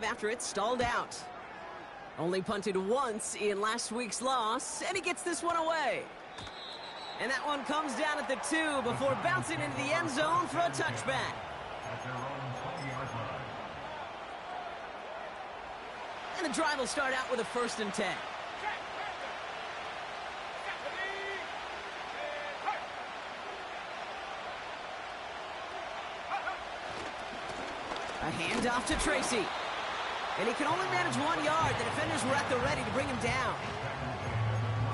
drive after it stalled out. Only punted once in last week's loss, and he gets this one away. And that one comes down at the 2 before bouncing into the end zone for a touchback. And the drive will start out with a 1st and 10. A handoff to Tracy. And he can only manage 1 yard. The defenders were at the ready to bring him down.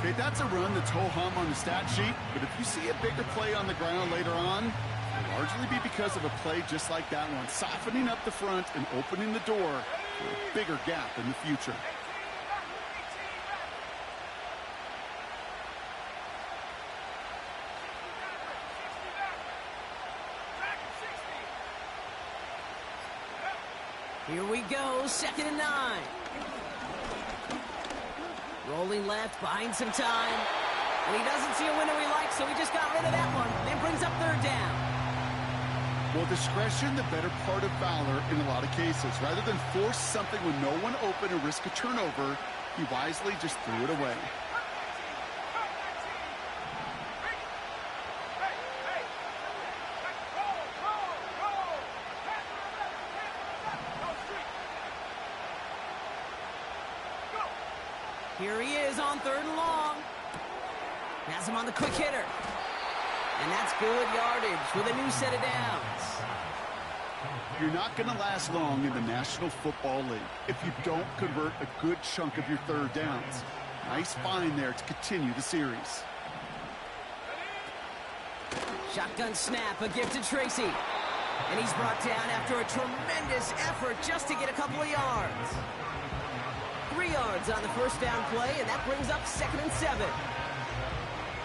Okay, that's a run that's ho-hum on the stat sheet, but if you see a bigger play on the ground later on, it'll largely be because of a play just like that one, softening up the front and opening the door for a bigger gap in the future. Here we go, 2nd and 9. Rolling left, buying some time. And he doesn't see a window he likes, so he just got rid of that one. Then brings up 3rd down. Well, discretion, the better part of valor in a lot of cases. Rather than force something with no one open and risk a turnover, he wisely just threw it away. Here he is on 3rd and long. Has him on the quick hitter. And that's good yardage with a new set of downs. You're not going to last long in the National Football League if you don't convert a good chunk of your 3rd downs. Nice find there to continue the series. Shotgun snap, a gift to Tracy. And he's brought down after a tremendous effort just to get a couple of yards. 3 yards on the 1st down play, and that brings up 2nd and 7.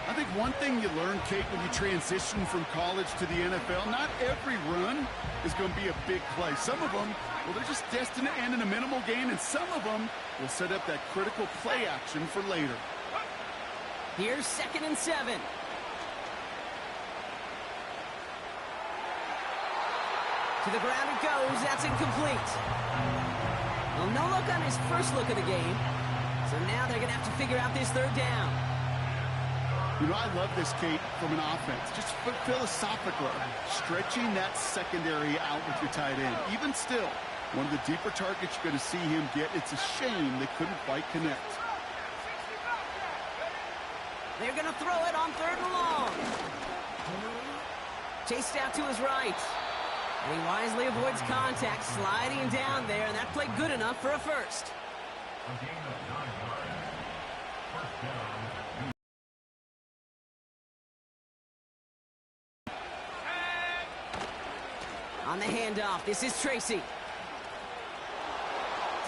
I think one thing you learn, Kate, when you transition from college to the NFL, not every run is going to be a big play. Some of them, well, they're just destined to end in a minimal gain, and some of them will set up that critical play action for later. Here's 2nd and 7. To the ground it goes. That's incomplete. Well, no look on his first look of the game. So now they're going to have to figure out this 3rd down. You know, I love this, Kate, from an offense. Just philosophically, stretching that secondary out with your tight end. Even still, one of the deeper targets you're going to see him get. It's a shame they couldn't quite connect. They're going to throw it on 3rd and long. Chased out to his right. And he wisely avoids contact, sliding down there, and that played good enough for a 1st. On the handoff, this is Tracy.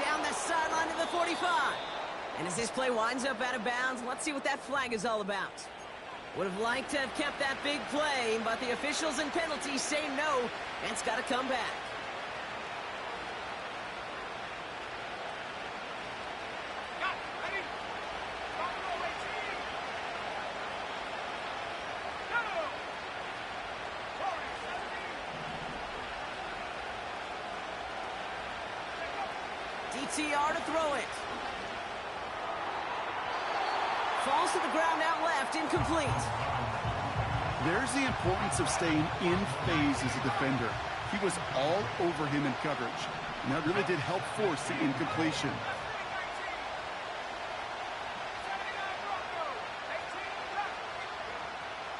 Down the sideline to the 45. And as this play winds up out of bounds, let's see what that flag is all about. Would have liked to have kept that big play, but the officials and penalties say no, and it's got to come back. DTR to throw it. Falls to the ground out left, incomplete. There's the importance of staying in phase as a defender. He was all over him in coverage, and that really did help force the incompletion.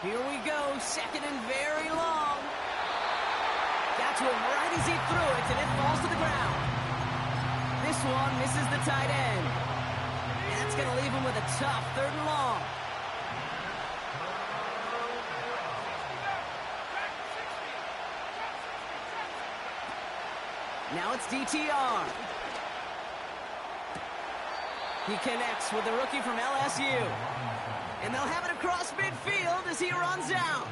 Here we go, 2nd and very long. Got to him right as he threw it, and it falls to the ground. This one misses the tight end. And that's going to leave him with a tough 3rd and long. Now it's DTR. He connects with the rookie from LSU. And they'll have it across midfield as he runs out.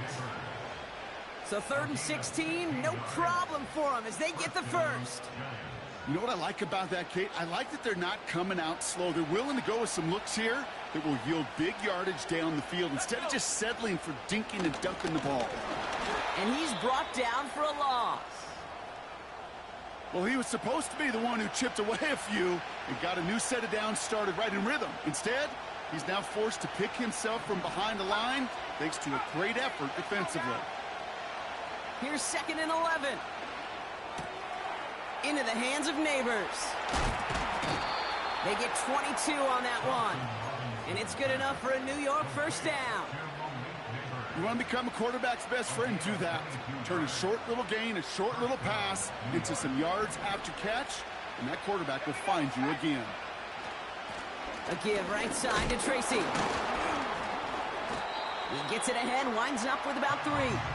So 3rd and 16, no problem for them as they get the 1st. You know what I like about that, Kate? I like that they're not coming out slow. They're willing to go with some looks here that will yield big yardage down the field instead of just settling for dinking and dunking the ball. And he's brought down for a loss. Well, he was supposed to be the one who chipped away a few and got a new set of downs started right in rhythm. Instead, he's now forced to pick himself from behind the line thanks to a great effort defensively. Here's 2nd and 11. Into the hands of Neighbors. They get 22 on that one. And it's good enough for a New York first down. You want to become a quarterback's best friend, do that. Turn a short little gain, a short little pass into some yards after catch, and that quarterback will find you again. A give right side to Tracy. He gets it ahead, winds up with about 3.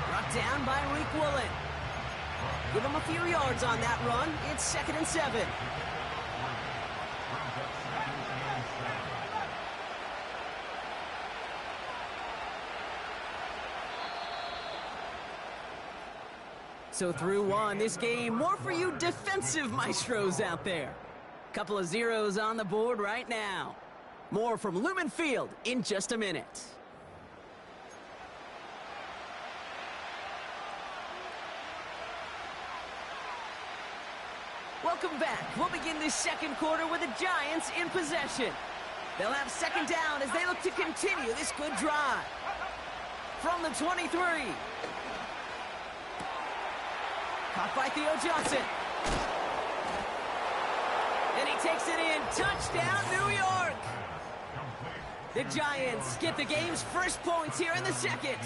Brought down by Reek Woolen. Give him a few yards on that run. It's 2nd and 7. So through one, this game, more for you defensive maestros out there. Couple of zeros on the board right now. More from Lumen Field in just a minute. Welcome back. We'll begin this second quarter with the Giants in possession. They'll have 2nd down as they look to continue this good drive. From the 23. Caught by Theo Johnson. And he takes it in. Touchdown, New York. The Giants get the game's first points here in the second.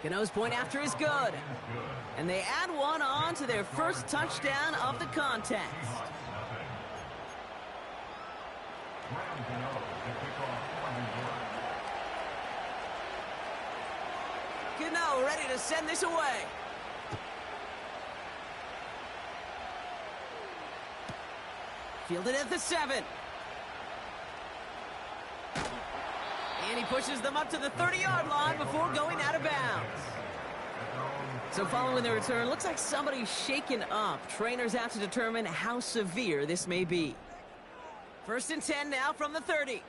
Gano's point after is good. And they add one on to their first touchdown of the contest. Gano ready to send this away. Fielded at the 7. And he pushes them up to the 30-yard line before going out of bounds. So following the return, looks like somebody's shaken up. Trainers have to determine how severe this may be. 1st and 10 now from the 30.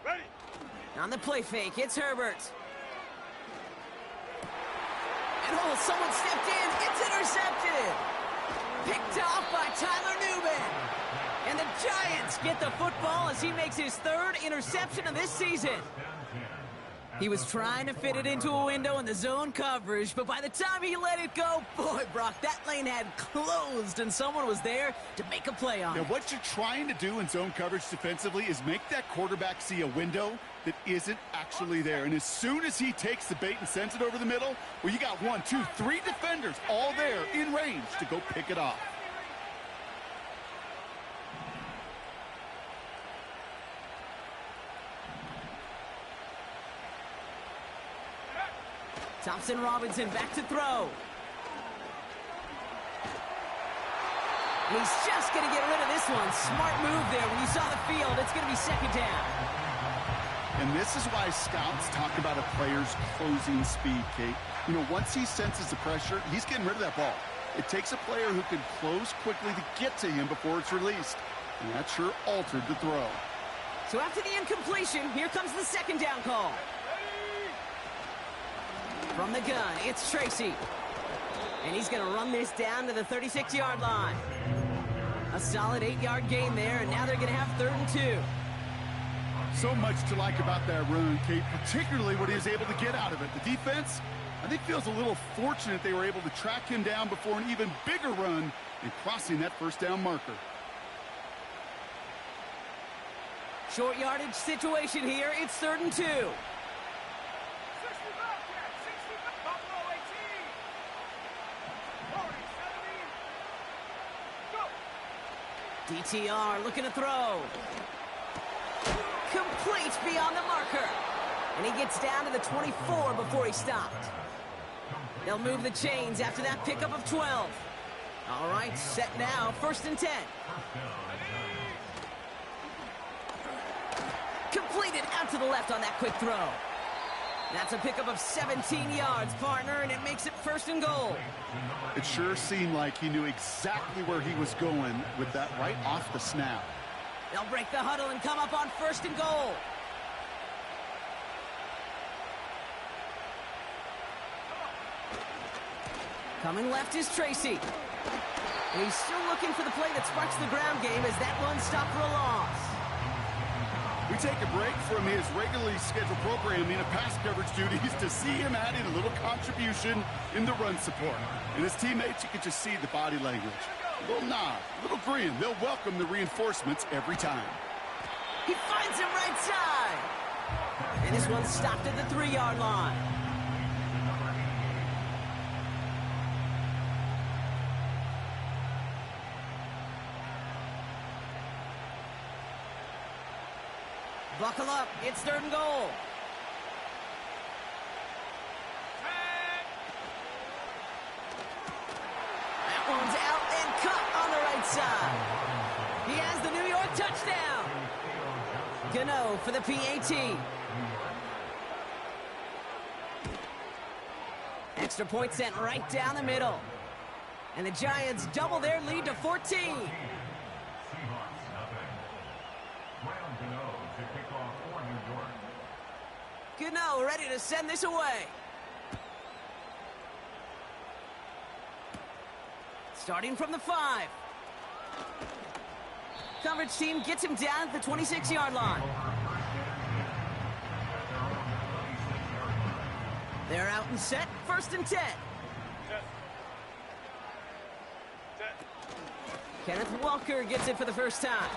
Ready. On the play fake, it's Herbert. And oh, someone stepped in. It's intercepted. Picked off by Tyler Newman. And the Giants get the football as he makes his 3rd interception of this season. He was trying to fit it into a window in the zone coverage, but by the time he let it go, boy, Brock, that lane had closed, and someone was there to make a play on it. Now, what you're trying to do in zone coverage defensively is make that quarterback see a window that isn't actually there. And as soon as he takes the bait and sends it over the middle, well, you got 1, 2, 3 defenders all there in range to go pick it off. Thompson Robinson back to throw. He's just going to get rid of this one. Smart move there. When you saw the field, it's going to be 2nd down. And this is why scouts talk about a player's closing speed, Kate. You know, once he senses the pressure, he's getting rid of that ball. It takes a player who can close quickly to get to him before it's released. And that sure altered the throw. So after the incompletion, here comes the 2nd down call. From the gun, it's Tracy. And he's going to run this down to the 36-yard line. A solid 8-yard gain there, and now they're going to have 3rd and 2. So much to like about that run, Kate, particularly what he was able to get out of it. The defense, I think, feels a little fortunate they were able to track him down before an even bigger run and crossing that 1st down marker. Short yardage situation here. It's 3rd and 2. DTR looking to throw. Complete beyond the marker. And he gets down to the 24 before he stopped. They'll move the chains after that pickup of 12. All right, set now, 1st and 10. Completed out to the left on that quick throw. That's a pickup of 17 yards, partner, and it makes it 1st and goal. It sure seemed like he knew exactly where he was going with that right off the snap. They'll break the huddle and come up on 1st and goal. Coming left is Tracy. And he's still looking for the play that sparks the ground game as that one stopped for a loss. We take a break from his regularly scheduled programming of pass coverage duties to see him add in a little contribution in the run support. And his teammates, you can just see the body language. A little nod, a little grin. They'll welcome the reinforcements every time. He finds him right side. And this one stopped at the 3-yard line. Buckle up, it's 3rd and goal. That one's out and cut on the right side. He has the New York touchdown. Gano for the PAT. Extra point sent right down the middle. And the Giants double their lead to 14. Gano ready to send this away. Starting from the 5. Coverage team gets him down at the 26-yard line. They're out and set, 1st and 10. Kenneth Walker gets it for the first time.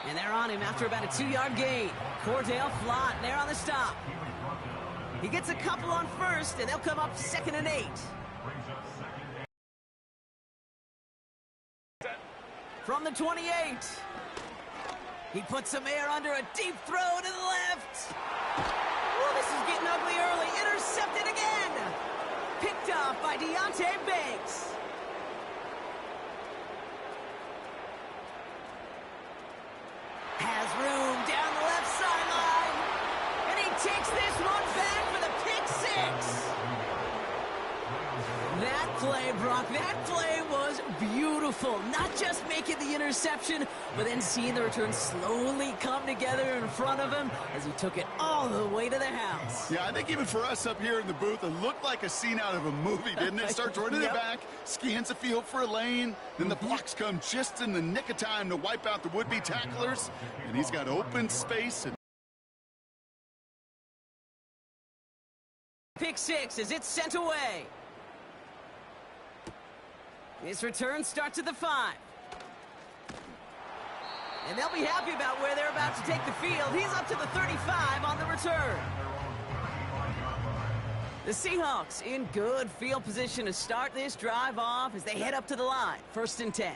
And they're on him after about a 2-yard gain. Cordell Flott there on the stop. He gets a couple on 1st, and they'll come up 2nd and 8. From the 28. He puts some air under a deep throw to the left. Oh, this is getting ugly early. Intercepted again. Picked off by Deontay Banks. Has room down the left sideline. And he takes this one back for the pick 6. That play, Brock, that play was beautiful. Not just making the interception, but then seeing the return slowly come together in front of him as he took it all the way to the house. Yeah, I think even for us up here in the booth, it looked like a scene out of a movie, didn't it? Starts running the back, scans the field for a lane, then the blocks come just in the nick of time to wipe out the would-be tacklers, and he's got open space. And pick 6 as it's sent away. His return starts at the 5. And they'll be happy about where they're about to take the field. He's up to the 35 on the return. The Seahawks in good field position to start this drive off as they head up to the line. 1st and 10.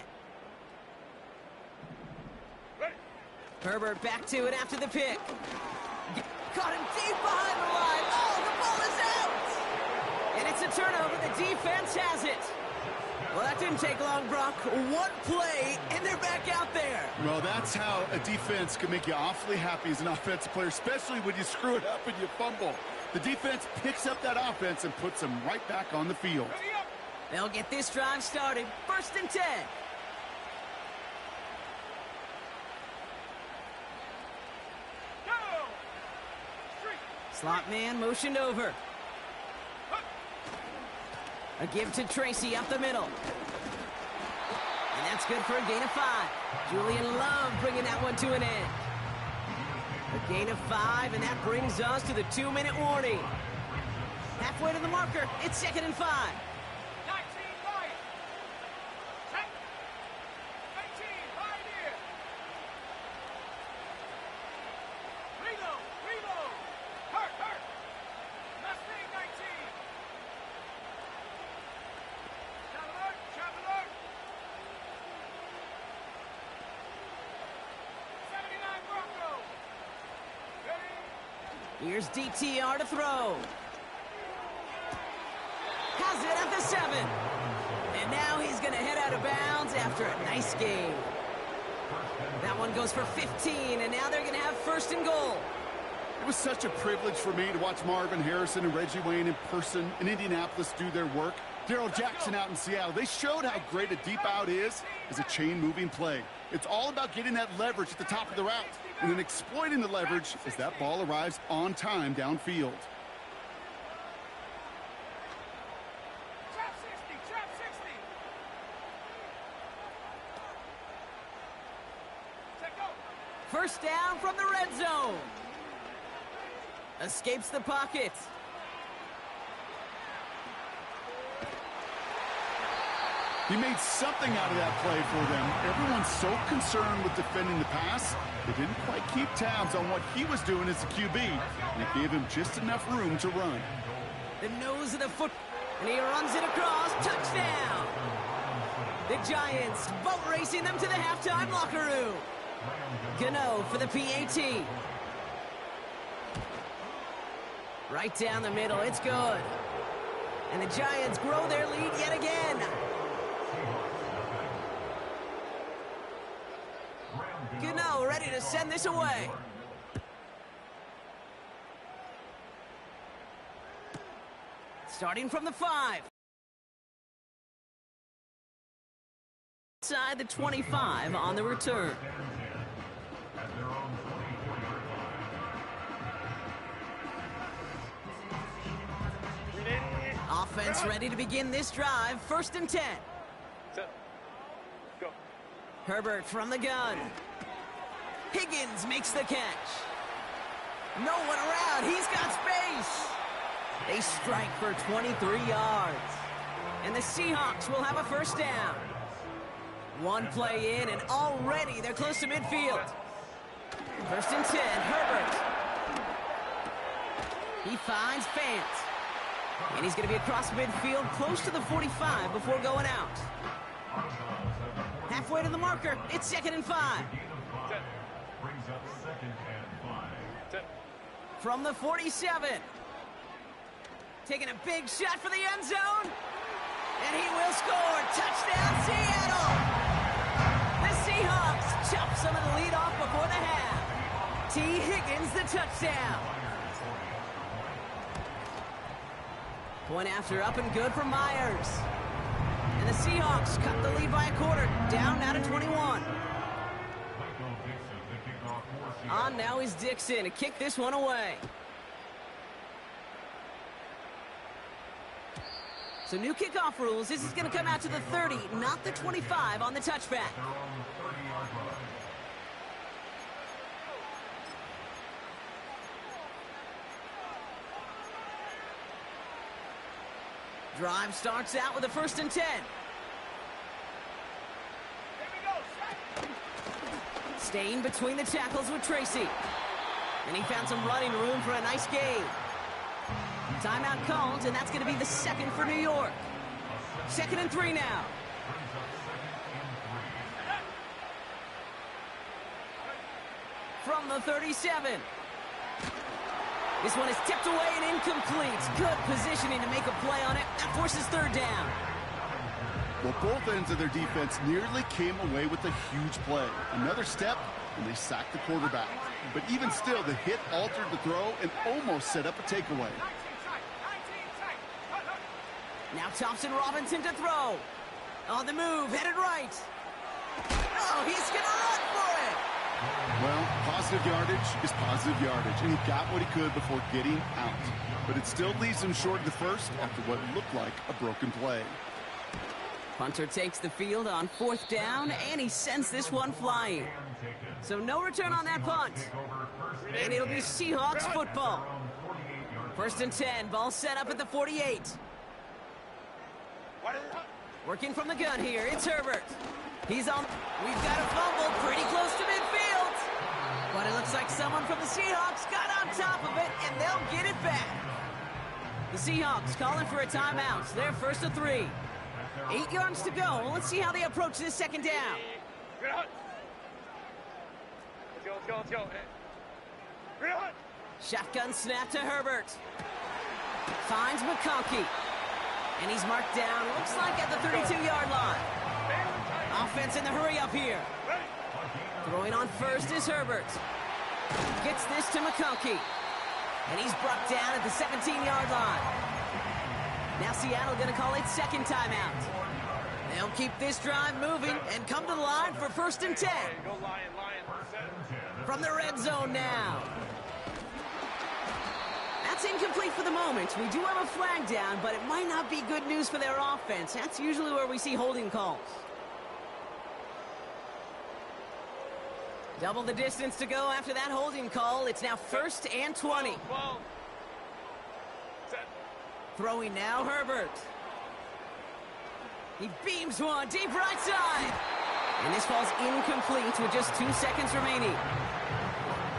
Herbert back to it after the pick. Caught him deep behind the line. Oh, the ball is out! And it's a turnover. The defense has it. Well, that didn't take long, Brock. One play, and they're back out there. Well, that's how a defense can make you awfully happy as an offensive player, especially when you screw it up and you fumble. The defense picks up that offense and puts them right back on the field. They'll get this drive started. 1st and 10. Slot man motioned over. A give to Tracy up the middle. And that's good for a gain of 5. Julian Love bringing that one to an end. A gain of 5, and that brings us to the 2-minute warning. Halfway to the marker, it's 2nd and 5. 19, right. 10. 19, right here. Reload, reload. Hurt. Mustang 19. Traveler. 79 Bronco. Ready? Here's DTR to throw. Has it at the 7. And now he's going to head out of bounds after a nice game. That one goes for 15, and now they're going to have 1st and goal. It was such a privilege for me to watch Marvin Harrison and Reggie Wayne in person in Indianapolis do their work. Darrell Jackson out in Seattle. They showed how great a deep out is as a chain-moving play. It's all about getting that leverage at the top of the route and then exploiting the leverage as that ball arrives on time downfield. Trap 60, first down from the red zone. Escapes the pocket. He made something out of that play for them. Everyone's so concerned with defending the pass, they didn't quite keep tabs on what he was doing as a QB. And it gave him just enough room to run. The nose of the foot, and he runs it across. Touchdown! The Giants boat racing them to the halftime locker room. Gano for the PAT. Right down the middle, it's good. And the Giants grow their lead yet again. Gano ready to send this away. Starting from the 5. Inside the 25 on the return. Offense ready to begin this drive. 1st and 10. Go. Herbert from the gun. Higgins makes the catch. No one around. He's got space. They strike for 23 yards. And the Seahawks will have a first down. One play in, and already they're close to midfield. 1st and 10, Herbert. He finds Fant. And he's going to be across midfield, close to the 45 before going out. Halfway to the marker, it's 2nd and 5. Brings up 2nd and 5. From the 47. Taking a big shot for the end zone. And he will score. Touchdown, Seattle! The Seahawks chop some of the lead off before the half. T. Higgins, the touchdown. Point after up and good for Myers. And the Seahawks cut the lead by a quarter. Down now to 21. On now is Dixon to kick this one away. So new kickoff rules. This is going to come out to the 30, not the 25 on the touchback. Drive starts out with a 1st and 10. Staying between the tackles with Tracy. And he found some running room for a nice gain. Timeout called, and that's going to be the 2nd for New York. 2nd and 3 now. From the 37. This one is tipped away and incomplete. Good positioning to make a play on it. That forces 3rd down. Well, both ends of their defense nearly came away with a huge play. Another step, and they sacked the quarterback. But even still, the hit altered the throw and almost set up a takeaway. Now Thompson Robinson to throw. On the move, headed right. Oh, he's going to run for it. Well, positive yardage is positive yardage, and he got what he could before getting out. But it still leaves him short of the first after what looked like a broken play. Punter takes the field on 4th down, and he sends this one flying. So no return on that punt. And it'll be Seahawks football. 1st and 10, ball set up at the 48. Working from the gun here, it's Herbert. He's on. We've got a fumble pretty close to midfield. But it looks like someone from the Seahawks got on top of it, and they'll get it back. The Seahawks calling for a timeout. They're 1st and 3. 8 yards to go. Let's see how they approach this 2nd down. Let's go. Shotgun snap to Herbert. Finds McConkey. And he's marked down, looks like at the 32-yard line. Offense in the hurry up here. Throwing on 1st is Herbert. Gets this to McConkey. And he's brought down at the 17-yard line. Now Seattle going to call it 2nd timeout. They'll keep this drive moving and come to the line for 1st and 10. From the red zone now. That's incomplete for the moment. We do have a flag down, but it might not be good news for their offense. That's usually where we see holding calls. Double the distance to go after that holding call. It's now 1st and 20. 12. Set. Throwing now, Herbert. He beams one deep right side. And this falls incomplete with just 2 seconds remaining.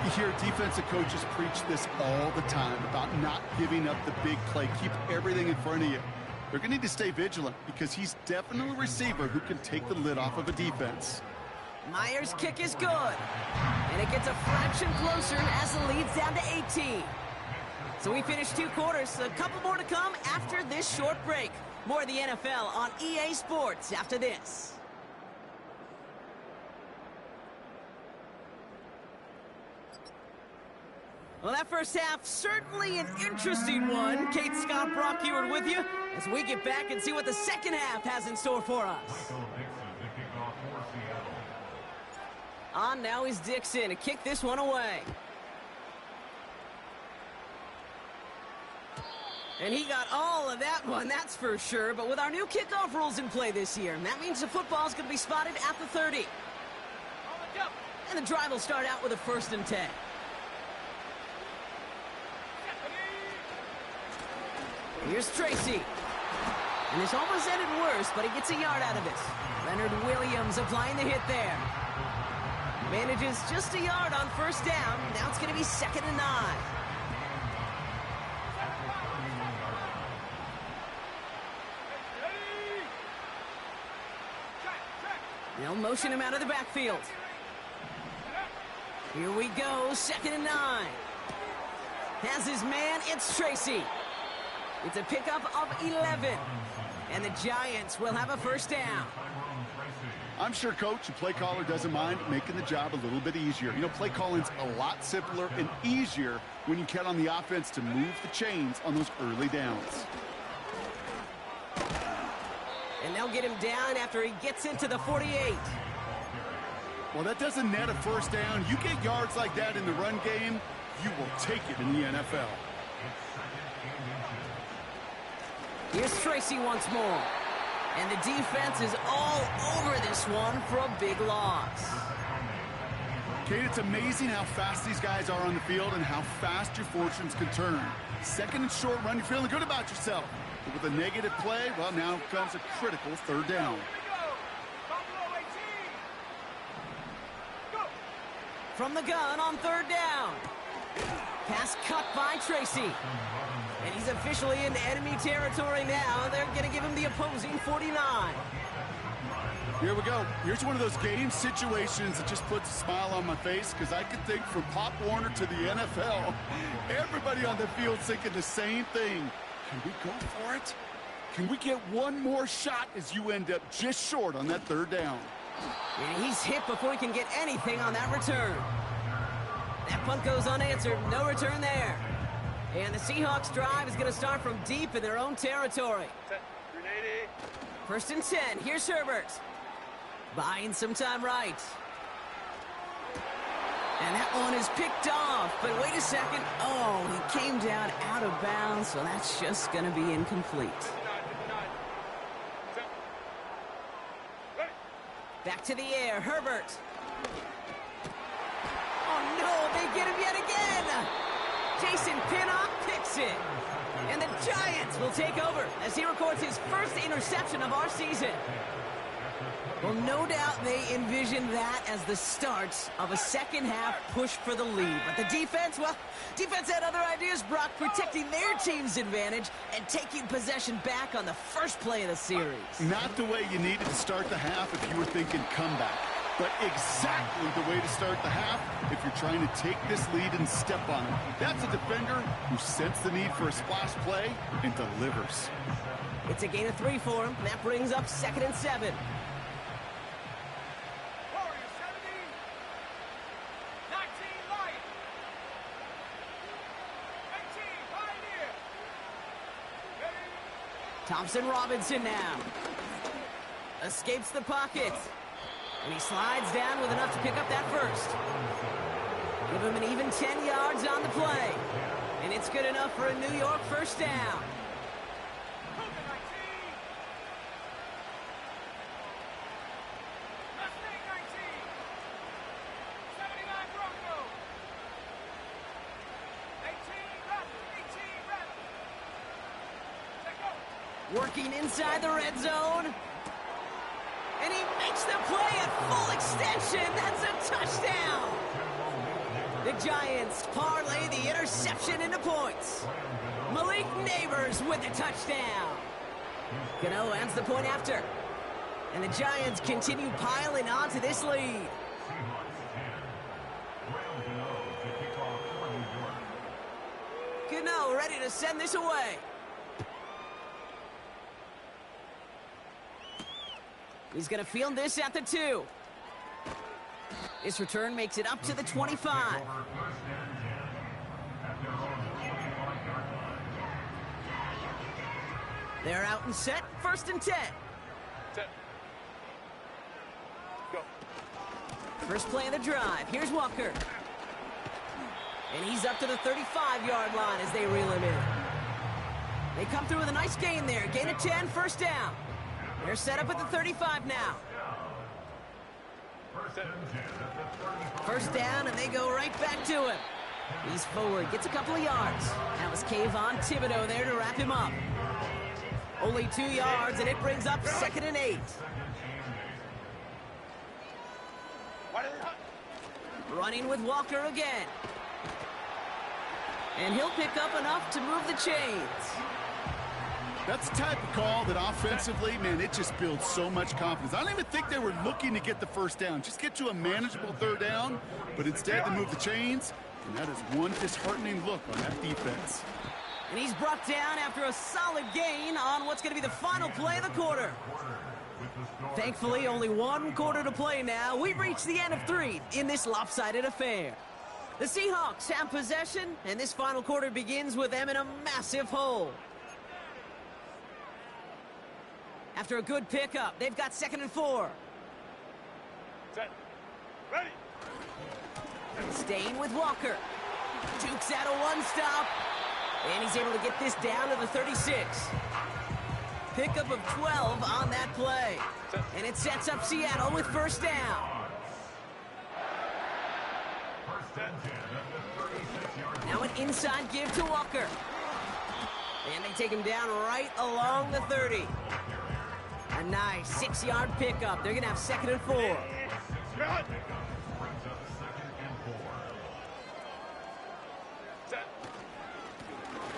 You hear defensive coaches preach this all the time about not giving up the big play. Keep everything in front of you. They're going to need to stay vigilant because he's definitely a receiver who can take the lid off of a defense. Myers' kick is good. And it gets a fraction closer as the lead's down to 18. So we finished 2 quarters. A couple more to come after this short break. More of the NFL on EA Sports after this. Well, that first half, certainly an interesting one. Kate, Scott, Brock Ewart with you as we get back and see what the second half has in store for us. On now is Dixon to kick this one away. And he got all of that one, that's for sure. But with our new kickoff rules in play this year, that means the football's going to be spotted at the 30. And the drive will start out with a 1st and 10. Here's Tracy. And this almost ended worse, but he gets a yard out of this. Leonard Williams applying the hit there. Manages just a yard on 1st down. Now it's going to be 2nd and 9. They'll motion him out of the backfield. Here we go, 2nd and 9. Has his man, it's Tracy. It's a pickup of 11. And the Giants will have a 1st down. I'm sure coach and play caller doesn't mind making the job a little bit easier. You know, play calling's a lot simpler and easier when you count on the offense to move the chains on those early downs. And they'll get him down after he gets into the 48. Well, that doesn't net a 1st down. You get yards like that in the run game, you will take it in the NFL. Here's Tracy once more. And the defense is all over this one for a big loss. Kate, it's amazing how fast these guys are on the field and how fast your fortunes can turn. 2nd and short run, you're feeling good about yourself. But with a negative play, well, now comes a critical 3rd down. From the gun on 3rd down. Pass cut by Tracy. And he's officially in enemy territory now. They're going to give him the opposing 49. Here we go. Here's one of those game situations that just puts a smile on my face because I can think from Pop Warner to the NFL, everybody on the field thinking the same thing. Can we go for it? Can we get one more shot as you end up just short on that 3rd down? And he's hit before he can get anything on that return. That punt goes unanswered. No return there. And the Seahawks drive is going to start from deep in their own territory. 1st and 10. Here's Herbert. Buying some time right. And that one is picked off. But wait a second. Oh, he came down out of bounds, so that's just going to be incomplete. Back to the air. Herbert. Oh, no, they get him yet again. Jason Pinnock picks it. And the Giants will take over as he records his 1st interception of our season. Well, no doubt they envisioned that as the start of a second half push for the lead. But the defense, well, defense had other ideas, Brock, protecting their team's advantage and taking possession back on the first play of the series. Not the way you needed to start the half if you were thinking comeback. But exactly the way to start the half if you're trying to take this lead and step on it. That's a defender who sensed the need for a splash play and delivers. It's a gain of 3 for him. That brings up 2nd and 7. Thompson Robinson now. Escapes the pocket. And he slides down with enough to pick up that 1st. Give him an even 10 yards on the play. And it's good enough for a New York 1st down. Working inside the red zone. And he makes the play at full extension. That's a touchdown. The Giants parlay the interception into points. Malik Neighbors with a touchdown. Gano ends the point after. And the Giants continue piling on to this lead. Gano ready to send this away. He's going to field this at the 2. This return makes it up to the 25. They're out and set. 1st and 10. Set. Go. First play of the drive. Here's Walker. And he's up to the 35-yard line as they reel him in. They come through with a nice gain there. Gain of 10, 1st down. They're set up at the 35 now. 1st down, and they go right back to him. He's forward, gets a couple of yards. That was Kayvon Thibodeau there to wrap him up. Only 2 yards, and it brings up 2nd and 8. Running with Walker again. And he'll pick up enough to move the chains. That's the type of call that offensively, man, it just builds so much confidence. I don't even think they were looking to get the 1st down. Just get to a manageable 3rd down, but instead they move the chains, and that is one disheartening look on that defense. And he's brought down after a solid gain on what's going to be the final play of the quarter. Thankfully, only 1 quarter to play now. We've reached the end of 3 in this lopsided affair. The Seahawks have possession, and this final quarter begins with them in a massive hole. After a good pickup, they've got 2nd and 4. Set. Ready. Staying with Walker. Jukes out a 1-stop. And he's able to get this down to the 36. Pickup of 12 on that play. And it sets up Seattle with 1st down. Now an inside give to Walker. And they take him down right along the 30. A nice 6-yard pickup. They're going to have 2nd and 4.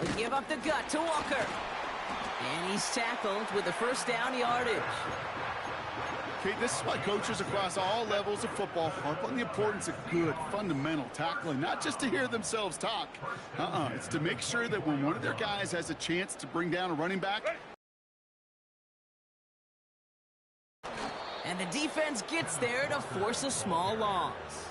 They give up the gut to Walker. And he's tackled with the 1st down yardage. Okay, this is why coaches across all levels of football harp on the importance of good, fundamental tackling, not just to hear themselves talk. It's to make sure that when one of their guys has a chance to bring down a running back, and the defense gets there to force a small loss.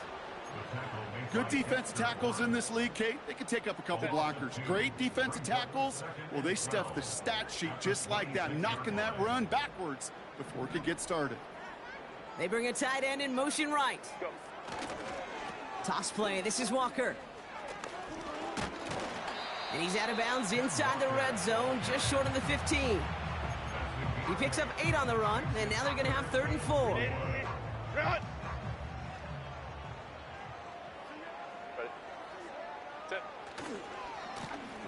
good defensive tackles in this league, Kate, they can take up a couple blockers. Great defensive tackles, well, they stuff the stat sheet just like that, knocking that run backwards before it could get started. They bring a tight end in motion right. Toss play. This is Walker. And he's out of bounds inside the red zone, just short of the 15. He picks up 8 on the run, and now they're going to have 3rd and 4.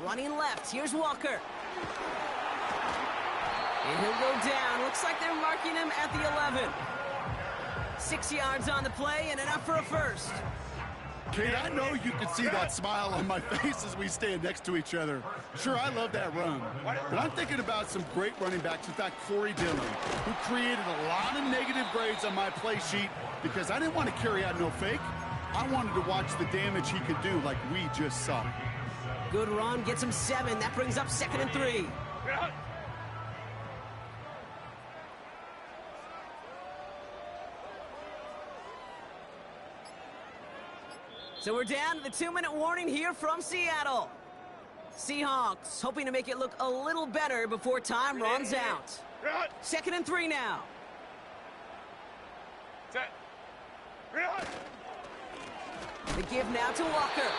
Running left. Here's Walker. And he'll go down. Looks like they're marking him at the 11. 6 yards on the play and enough for a first. Kate, I know you can see that smile on my face as we stand next to each other. Sure, I love that run. But I'm thinking about some great running backs. In fact, Corey Dillon, who created a lot of negative grades on my play sheet because I didn't want to carry out no fake. I wanted to watch the damage he could do like we just saw. Good run, gets him 7. That brings up 2nd and 3. So we're down to the 2-minute warning here from Seattle. Seahawks hoping to make it look a little better before time runs out. 2nd and 3 now. The give now to Walker.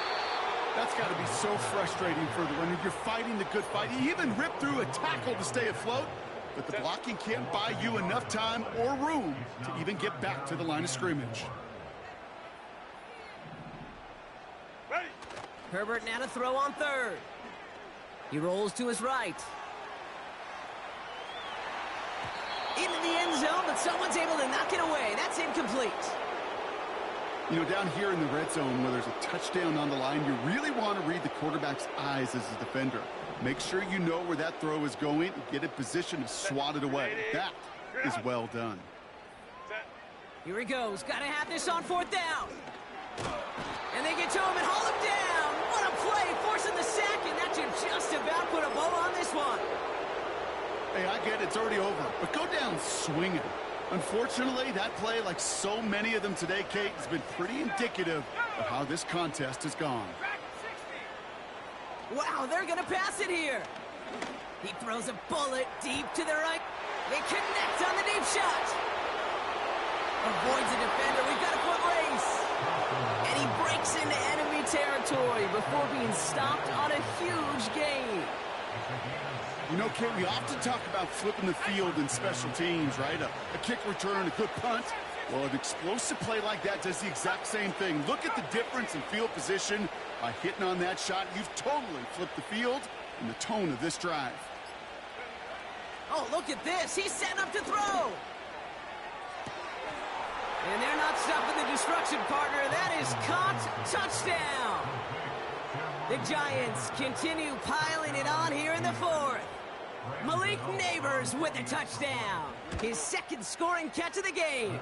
That's got to be so frustrating for the runner. You're fighting the good fight. You even ripped through a tackle to stay afloat, but the blocking can't buy you enough time or room to even get back to the line of scrimmage. Herbert now to throw on 3rd. He rolls to his right. but someone's able to knock it away. That's incomplete. You know, down here in the red zone where there's a touchdown on the line, you really want to read the quarterback's eyes as a defender. Make sure you know where that throw is going and get in position to swat it away. That is well done. Here he goes. Got to have this on 4th down. And they get to him and haul him down. What a play, forcing the sack, and that should just about put a bow on this one. Hey, I get it. It's already over. But go down swinging. Unfortunately, that play, like so many of them today, Kate, has been pretty indicative of how this contest has gone. Wow, they're going to pass it here. He throws a bullet deep to the right. They connect on the deep shot. Avoids a defender. We've got a foot race. And he breaks into enemy territory before being stopped on a huge gain. You know, Kate, we often talk about flipping the field in special teams, right? A kick return, a good punt. Well, an explosive play like that does the exact same thing. Look at the difference in field position. By hitting on that shot, you've totally flipped the field and the tone of this drive. Oh, look at this. He's setting up to throw. And they're not stopping the destruction, partner. That is caught. Touchdown. The Giants continue piling it on here in the 4th. Malik Neighbors with a touchdown. His 2nd scoring catch of the game.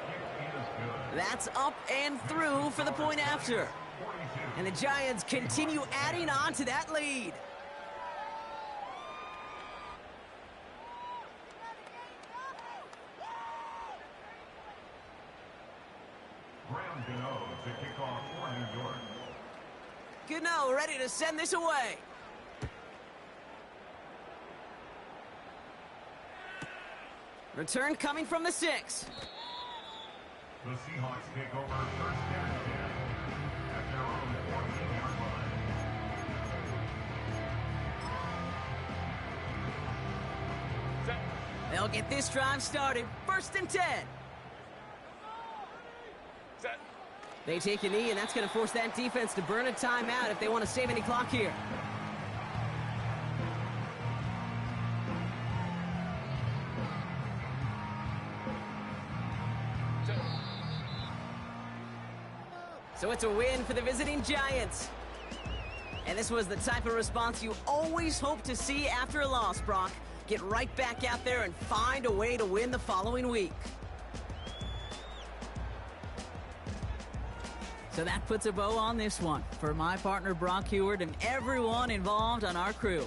That's up and through for the point after. And the Giants continue adding on to that lead. To kick off for New York. Gano ready to send this away. Return coming from the 6. The Seahawks take over 1st down and 10 at their own 14-yard line. They'll get this drive started. 1st and 10. Set. They take a knee, and that's going to force that defense to burn a timeout if they want to save any clock here. So it's a win for the visiting Giants. And this was the type of response you always hope to see after a loss, Brock. Get right back out there and find a way to win the following week. So that puts a bow on this one. For my partner, Brock Heward, and everyone involved on our crew,